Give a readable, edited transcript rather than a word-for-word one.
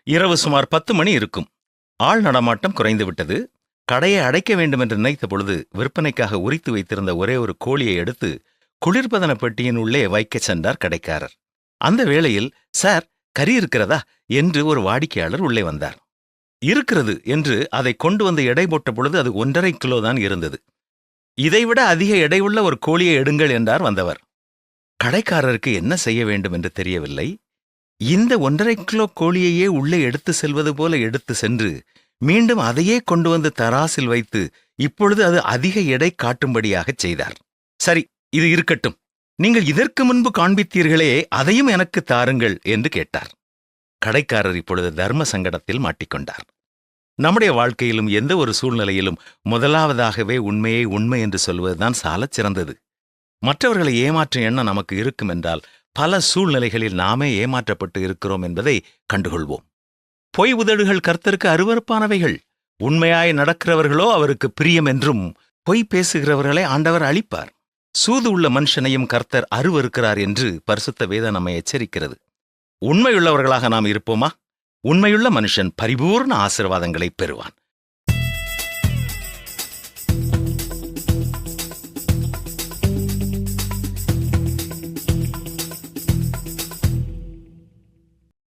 இரவு சுமார் 10 மணி இருக்கும். ஆள் நடமாட்டம் குறைந்துவிட்டது. கடையை அடைக்க வேண்டும் என்று நினைத்த பொழுது விற்பனைக்காக உரித்து வைத்திருந்த ஒரே ஒரு கோழியை எடுத்து குளிர்பதன பெட்டியின் உள்ளே வைக்கச் சென்றார் கடைக்காரர். அந்த வேளையில், சார், கறி இருக்கிறதா என்று ஒரு வாடிக்கையாளர் உள்ளே வந்தார். இருக்கிறது என்று அதை கொண்டு வந்து எடை போட்ட பொழுது அது 1.5 கிலோ தான் இருந்தது. இதைவிட அதிக எடையுள்ள ஒரு கோழியை எடுங்கள் என்றார் வந்தவர். கடைக்காரருக்கு என்ன செய்ய வேண்டும் என்று தெரியவில்லை. இந்த 1.5 கிலோ கோழியையே உள்ளே எடுத்து செல்வது போல எடுத்து சென்று மீண்டும் அதையே கொண்டு வந்து தராசில் வைத்து இப்பொழுது அது அதிக எடை காட்டும்படியாகச் செய்தார். சரி, இது இருக்கட்டும், நீங்கள் இதற்கு முன்பு காண்பித்தீர்களே, அதையும் எனக்கு தாருங்கள் என்று கேட்டார். கடைக்காரர் இப்பொழுது தர்ம சங்கடத்தில் மாட்டிக்கொண்டார். நம்முடைய வாழ்க்கையிலும் எந்த ஒரு சூழ்நிலையிலும் முதலாவதாகவே உண்மையை உண்மை என்று சொல்வதுதான் சாலச் சிறந்தது. மற்றவர்களை ஏமாற்றும் எண்ணம் நமக்கு இருக்கும் என்றால் பல சூழ்நிலைகளில் நாமே ஏமாற்றப்பட்டு இருக்கிறோம் என்பதை கண்டுகொள்வோம். பொய் உதடுகள் கர்த்தருக்கு அருவருப்பானவைகள், உண்மையாய் நடக்கிறவர்களோ அவருக்கு பிரியம் என்றும் பொய் பேசுகிறவர்களை ஆண்டவர் அழிப்பார். சூது உள்ள மனுஷனையும் கர்த்தர் அருவருக்கிறார் என்று பரிசுத்த வேதம் நம்மை எச்சரிக்கிறது. உண்மையுள்ளவர்களாக நாம் இருப்போமா? உண்மையுள்ள மனுஷன் பரிபூர்ண ஆசீர்வாதங்களை பெறுவான்.